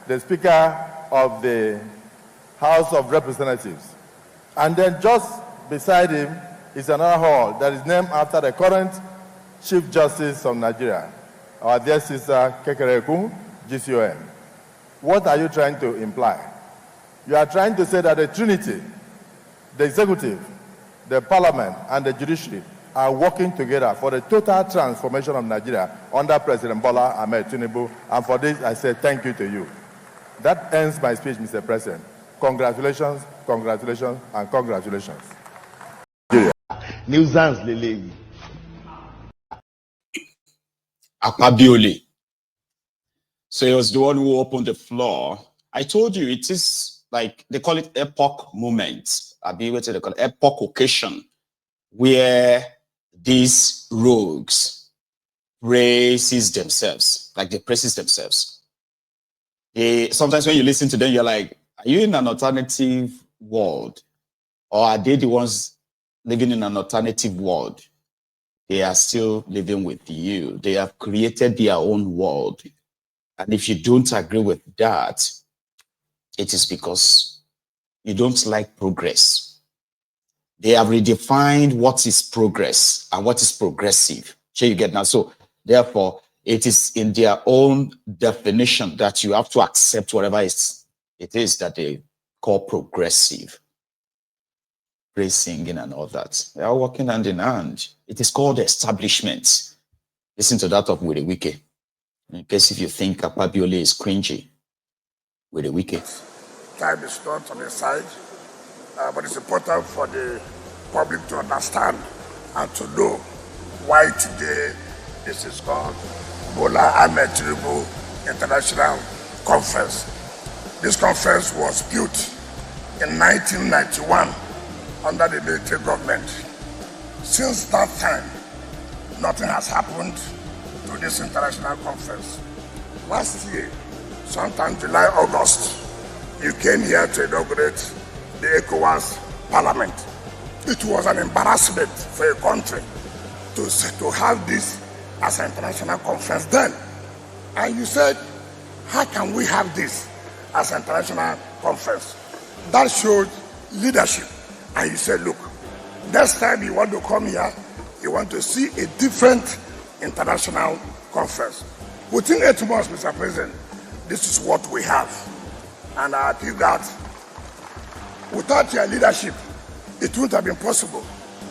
the Speaker of the House of Representatives. And then just beside him is another hall that is named after the current Chief Justice of Nigeria, our dear sister Kekereekun, GCON. What are you trying to imply? You are trying to say that the Trinity, the executive, the parliament, and the judiciary are working together for the total transformation of Nigeria under President Bola Ahmed Tinubu, and for this I say thank you to you. That ends my speech, Mr. President. Congratulations, congratulations, and congratulations. Nuisance Lele. Akpabiole. So he was the one who opened the floor. I told you it is like they call it epoch moment. They call it epoch occasion, where these rogues praises themselves, like they praises themselves. Sometimes when you listen to them, you're like, are you in an alternative world? Or are they the ones living in an alternative world? They are still living with you. They have created their own world. And if you don't agree with that, it is because you don't like progress. They have redefined what is progress and what is progressive. Sure, you get now. So therefore, it is in their own definition that you have to accept whatever it is that they call progressive. Praise singing and all that. They are working hand in hand. It is called establishment. Listen to that of Wike. In case if you think Akpabiole is cringy, Wike. Time is not on the side, but it's important for the public to understand and to know why today this is called Bola Ahmed Tinubu International Conference. This conference was built in 1991 under the military government. Since that time, nothing has happened to this international conference. Last year, sometime July, August, you came here to inaugurate the ECOWAS Parliament. It was an embarrassment for a country to have this as an international conference then. And you said, how can we have this as an international conference? That showed leadership. And you said, look, next time you want to come here, you want to see a different international conference. Within 8 months, Mr. President, this is what we have. And I feel that without your leadership, it wouldn't have been possible.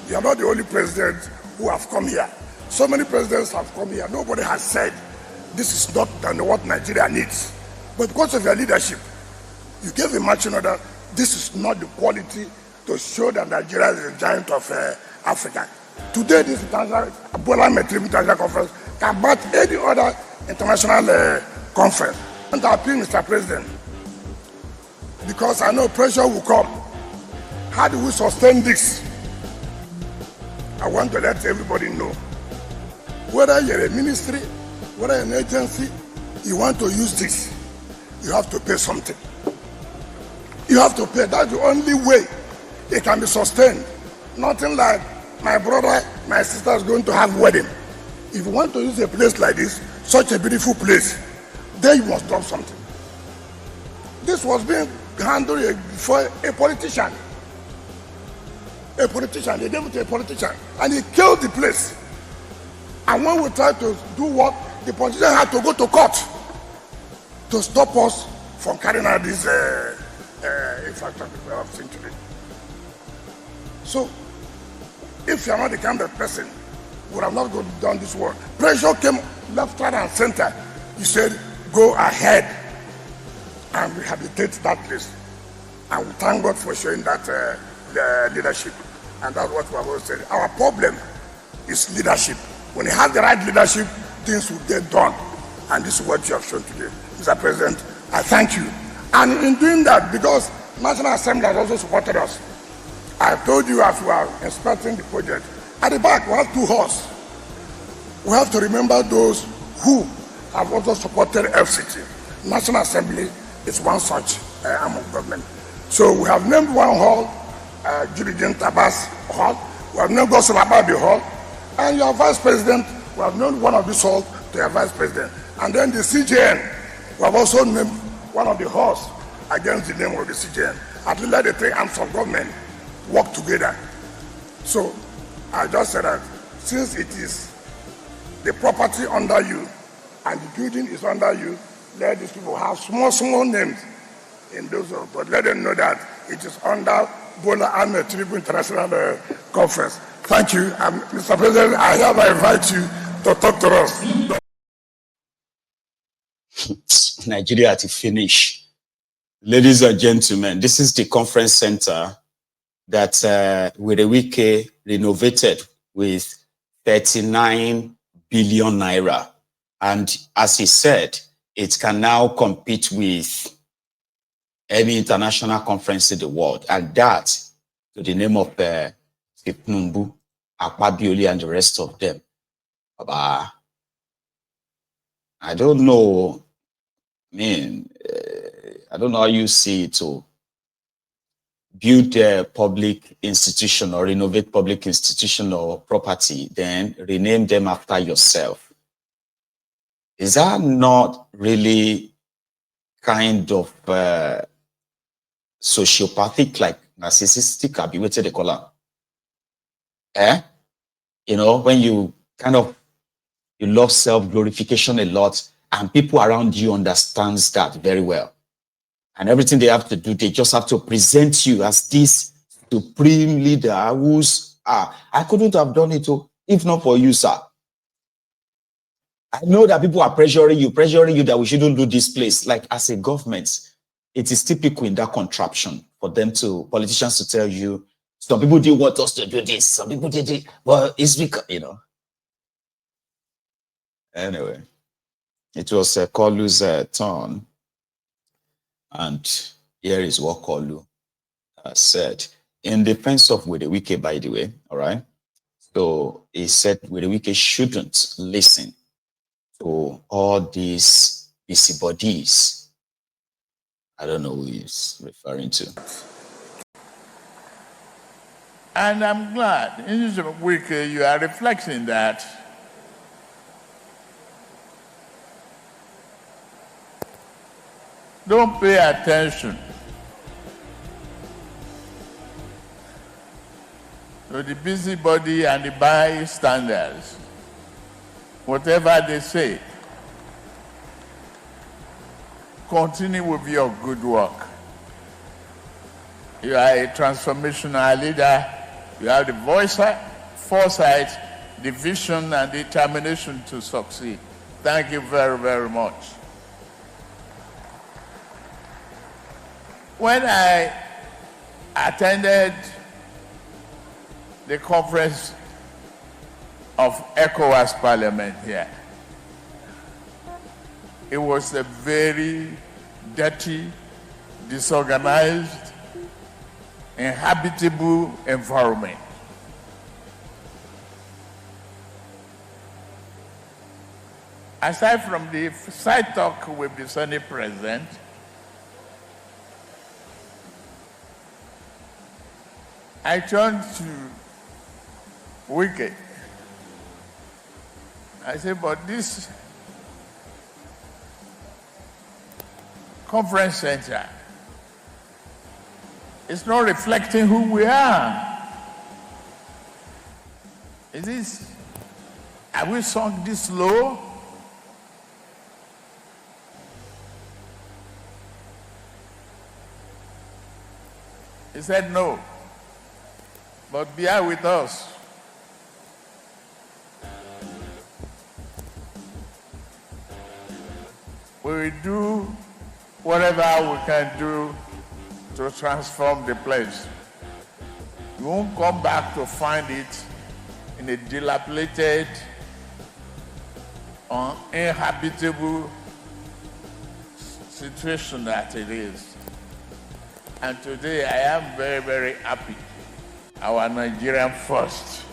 You are not the only president who have come here. So many presidents have come here. Nobody has said, this is not what Nigeria needs. But because of your leadership, you gave a marching order. This is not the quality to show that Nigeria is a giant of Africa. Today, this international Bola Ahmed Tinubu International Conference can match any other international conference. And I appeal, Mr. President, because I know pressure will come. How do we sustain this? I want to let everybody know. Whether you're a ministry, whether an agency, you want to use this, you have to pay something. You have to pay. That's the only way it can be sustained. Nothing like my brother, my sister is going to have wedding. If you want to use a place like this, such a beautiful place, then you must drop something. This was being handled for a politician. A politician, they gave it to a politician, and he killed the place. And when we tried to do what, the politician had to go to court to stop us from carrying out this infrastructure of century. So, if you are not the kind of person who would have not done this work, pressure came left, right, and center. He said, go ahead and rehabilitate that place. And we thank God for showing that leadership. And that's what we have always said. Our problem is leadership. When you have the right leadership, things will get done. And this is what you have shown today. Mr. President, I thank you. And in doing that, because National Assembly has also supported us, I told you as we are inspecting the project, at the back we have 2 halls. We have to remember those who have also supported FCT. National Assembly is one such arm of government. So we have named one hall, Juligent Abbas Hall. We have named Gosul Ababi Hall. And your Vice President, we have named one of these halls to your Vice President. And then the CJN We have also named one of the horse against the name of the CJN. At least let the three arms of government work together. So I just said that since it is the property under you and the building is under you, let these people have small names in those, but let them know that it is under Bola Ahmed Tinubu International Conference. Thank you. Mr. President, I hereby invite you to talk to us. Nigeria to finish. Ladies and gentlemen, this is the conference center that Wike renovated with 39 billion naira. And as he said, it can now compete with any international conference in the world. And that, to the name of Thiefnubu, Akpabioli, and the rest of them. I don't know. I don't know how you see it to build a public institution or renovate public institution or property, then rename them after yourself. Is that not really kind of sociopathic, like narcissistic, Abuja they call it? You know, when you kind of, you love self-glorification a lot, and people around you understands that very well. And everything they have to do, they just have to present you as this supreme leader who's, I couldn't have done it if not for you, sir. I know that people are pressuring you that we shouldn't do this place. Like as a government, it is typical in that contraption for them to, politicians to tell you, some people didn't want us to do this, some people did it, well, it's because, you know. Anyway, it was Kolu's turn. And here is what Kolu said. In defense of Wike, by the way, all right? So he said Wike shouldn't listen to all these busybodies. I don't know who he's referring to. And I'm glad, in Wike, you are reflecting that. Don't pay attention to the busybody and the bystanders. Whatever they say, continue with your good work. You are a transformational leader. You have the foresight, the vision, and determination to succeed. Thank you very, very much. When I attended the conference of ECOWAS Parliament here, it was a very dirty, disorganized, inhabitable environment. Aside from the side talk with the Senate President, I turned to Wike. I said, but this conference center is not reflecting who we are. Have we sunk this low? He said, no. But bear with us. We will do whatever we can do to transform the place. You won't come back to find it in a dilapidated, uninhabitable situation that it is. And today I am very, very happy. Our Nigerian first.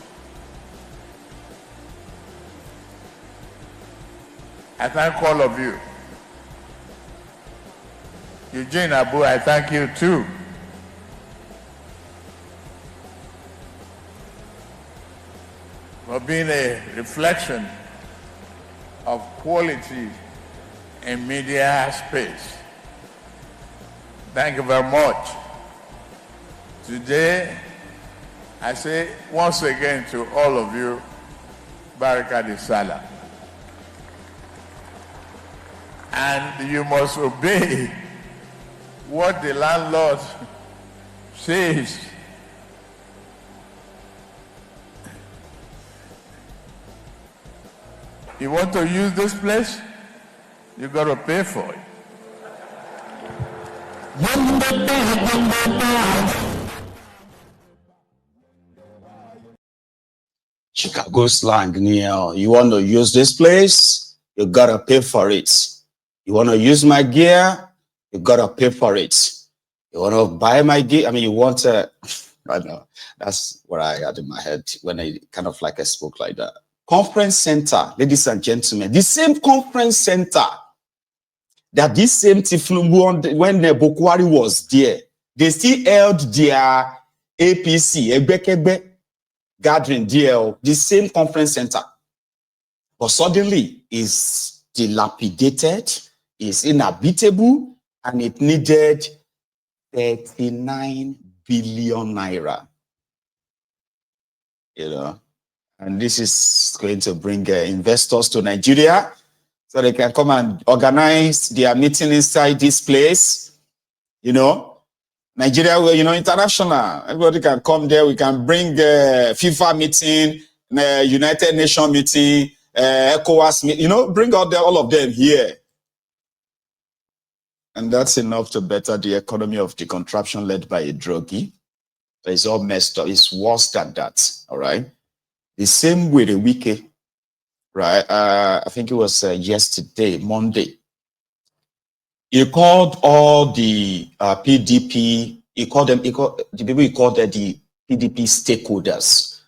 I thank all of you. Eugene Abu, I thank you too. For being a reflection of quality in media space. Thank you very much. Today, I say once again to all of you, Baraka de Salah. And you must obey what the landlord says. You want to use this place? You got to pay for it. Chicago slang, Neil. You want to use this place? You gotta pay for it. You want to use my gear? You gotta pay for it. You want to buy my gear? I mean, you want to. I know that's what I had in my head when I kind of like I spoke like that. Conference center, ladies and gentlemen, the same conference center that this same Thiefnubu, when the Bokwari was there, they still held their APC, Egbekebe gathering there, the same conference center. But suddenly is dilapidated, is inhabitable, and it needed 39 billion naira. You know, and this is going to bring investors to Nigeria so they can come and organize their meeting inside this place. You know, Nigeria, you know, international. Everybody can come there. We can bring FIFA meeting, United Nations meeting, ECOWAS meeting, you know, bring out all of them here. And that's enough to better the economy of the contraption led by a druggie. It's all messed up. It's worse than that, all right? The same way the Wike, right? I think it was yesterday, Monday. He called all the PDP, the people he called the PDP stakeholders.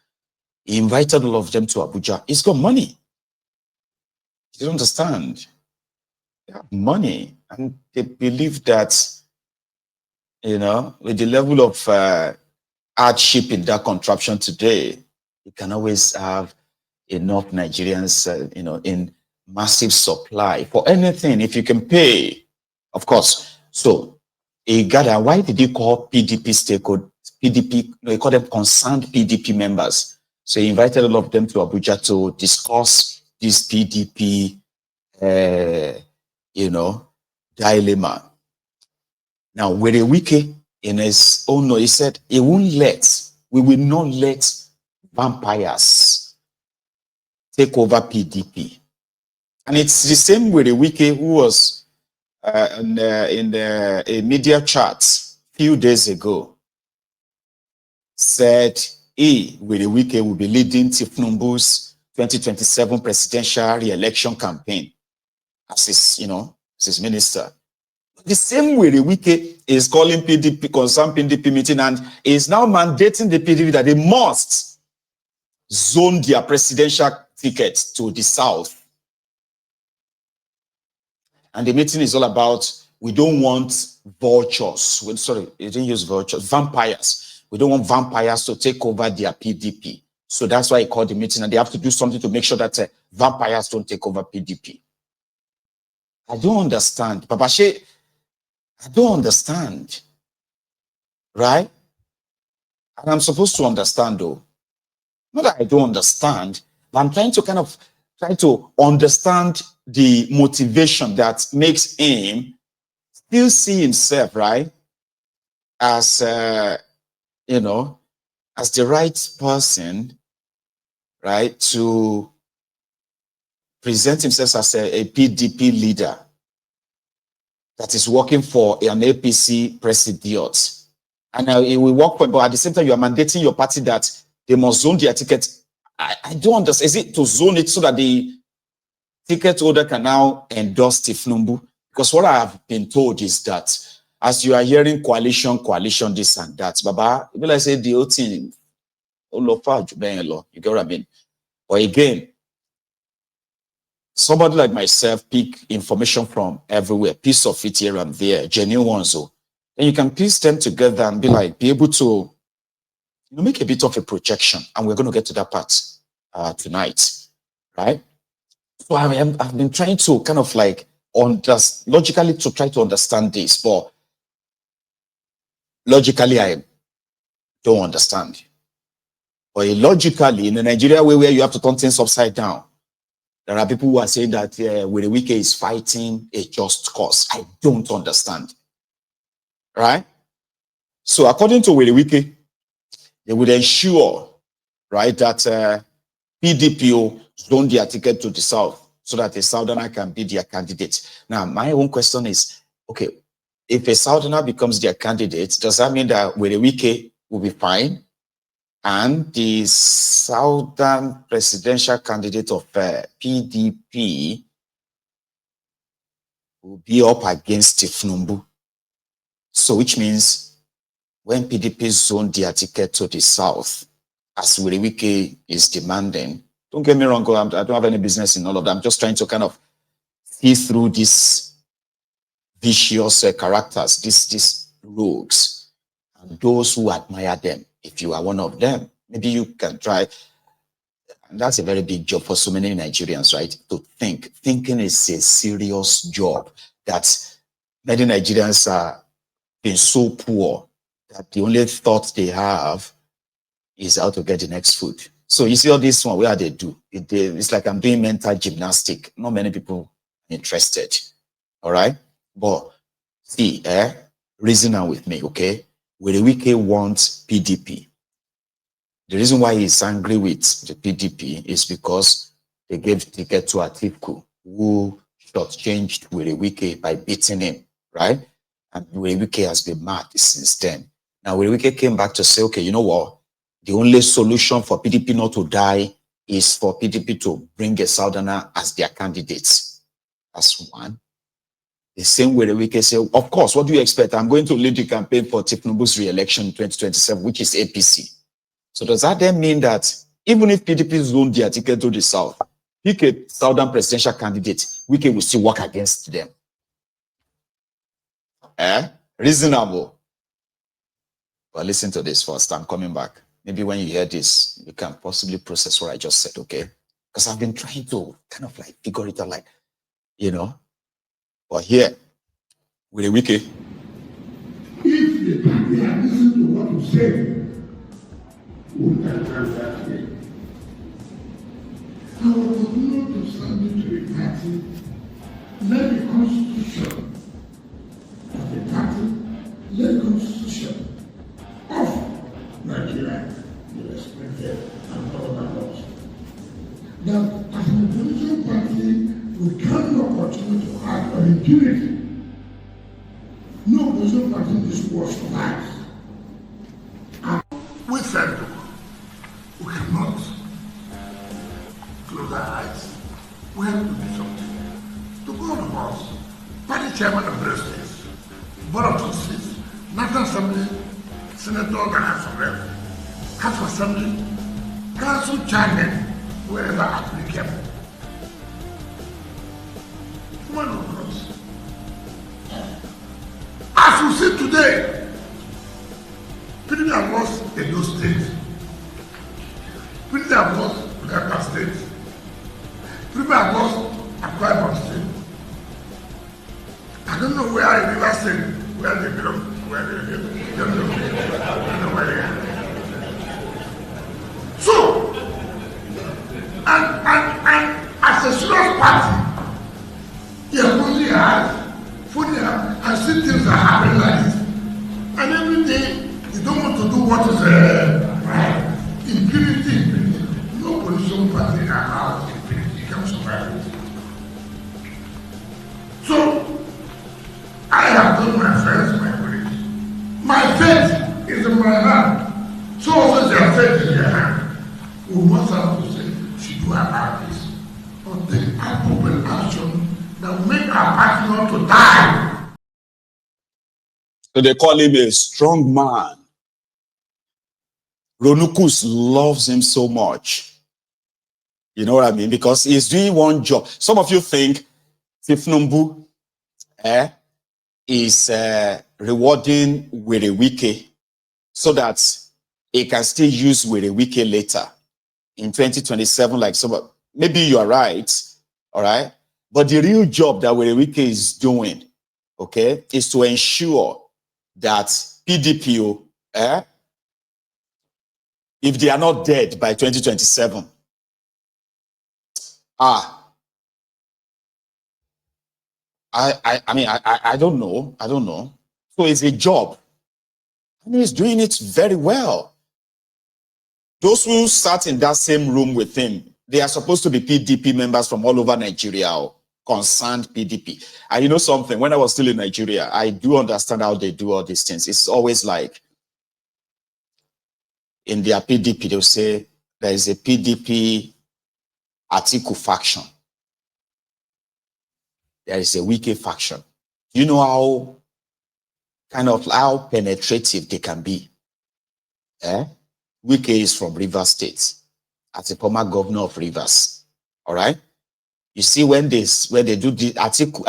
He invited all of them to Abuja. He's got money. You don't understand. They have money. And they believe that, you know, with the level of hardship in that contraption today, you can always have enough Nigerians, you know, in massive supply for anything if you can pay, of course. So he gathered. Why did he call PDP stakeholders? PDP, no, he called them concerned PDP members. So he invited all of them to Abuja to discuss this PDP, you know, dilemma. Now, Werey Wike, in his own note, he said, we will not let vampires take over PDP. And it's the same Werey Wike who was in a media chat a few days ago, said Werey Wike will be leading Thiefnubu's 2027 presidential re-election campaign as his, you know, as his minister. The same way the Wike is calling PDP, concerned PDP meeting, and is now mandating the PDP that they must zone their presidential tickets to the south. And the meeting is all about, we don't want vultures. Sorry, you didn't use vultures, vampires. We don't want vampires to take over their PDP. So that's why he called the meeting, and they have to do something to make sure that vampires don't take over PDP. I don't understand. Babashe, I don't understand. Right? And I'm supposed to understand, though. Not that I don't understand, but I'm trying to understand the motivation that makes him still see himself, right, as, you know, as the right person, right, to present himself as a PDP leader that is working for an APC president. And he will work for, but at the same time, you are mandating your party that they must zone their ticket. I don't understand. Is it to zone it so that the ticket holder can now endorse Thiefnubu? Because what I have been told is that as you are hearing coalition, this and that, Baba, you like say the whole thing, you get what I mean? But again, somebody like myself pick information from everywhere, piece of it here and there, genuine ones. So then you can piece them together and be able to, you know, make a bit of a projection. And we're going to get to that part tonight, right? So I've been trying to kind of like logically to try to understand this, but logically I don't understand. But illogically, in the Nigeria way where you have to turn things upside down, there are people who are saying that Werey Wike is fighting a just cause. I don't understand. Right? So according to Werey Wike, they would ensure, right, that PDP zone their ticket to the south so that a southerner can be their candidate. Now, my own question is, okay, if a southerner becomes their candidate, does that mean that Werey Wike will be fine? And the southern presidential candidate of PDP will be up against Thiefnubu. So which means when PDP zone their ticket to the south, as Werey Wike is demanding, don't get me wrong, I don't have any business in all of that. I'm just trying to kind of see through these vicious characters, these rogues, and those who admire them. If you are one of them, maybe you can try. And that's a very big job for so many Nigerians, right? To think. Thinking is a serious job that many Nigerians are being so poor that the only thought they have is how to get the next food. So you see all this one, where they do? It's like I'm doing mental gymnastics. Not many people are interested. All right? But see, reason with me, okay? Werey Wike wants PDP. The reason why he's angry with the PDP is because they gave ticket to Atiku, who shortchanged Werey Wike by beating him, right? And Werey Wike has been mad since then. Now, Werey Wike came back to say, okay, you know what? The only solution for PDP not to die is for PDP to bring a southerner as their candidates. That's one. The same way Werey Wike say, of course, what do you expect? I'm going to lead the campaign for Thiefnubu's re-election in 2027, which is APC. So does that then mean that even if PDP zone their ticket to the south, pick a southern presidential candidate, Wike will still work against them? Reasonable. But listen to this first. I'm coming back. Maybe when you hear this, you can possibly process what I just said, okay? Because I've been trying to kind of like figure it out, like, you know. But here, Werey Wike. If the party had listened to what you said, we would have done that way. I will continue to stand to the party, let the constitution of the party, let the constitution of Nigeria be respected and governed laws. That as an opposition party, we cannot continue to act on impunity. No opposition party in this world survives. We said, we cannot close our eyes. We have to do something. To go on us, party chairman of the states, board of trustees, National Assembly, Senator, House of Rep, House of Assembly, Council chairman, wherever applicable. One of us. As we see today, PDP have lost Edo State. PDP have lost Delta State. PDP have lost Akwa Ibom State. I don't know where in River State, where they belong, where they belong. I don't know where they are. So, and as a serious party, you have only had food and see things are happening like this. And every day, you don't want to do what is right. Impunity. No political party allows impunity. It comes survive it. So, I have done my friends, my colleagues. My faith is in my hand. So also is your faith in your hand. We must have to say, should do about this. Or take appropriate action that will make our party not to die. So they call him a strong man. Ronukus loves him so much. You know what I mean? Because he's doing one job. Some of you think Thiefnubu is rewarding Werey Wike so that he can still use Werey Wike later in 2027. Like, so maybe you are right, all right? But the real job that Wike is doing, okay, is to ensure that PDP, if they are not dead by 2027, I don't know. I don't know. So it's a job. And he's doing it very well. Those who sat in that same room with him, they are supposed to be PDP members from all over Nigeria, concerned PDP. And you know something, when I was still in Nigeria, I do understand how they do all these things. It's always like, in their PDP, they'll say, there is a PDP Atiku faction. There is a Wike faction. You know how penetrative they can be. Wike is from Rivers State, as a former governor of Rivers. All right. You see, when they do the Atiku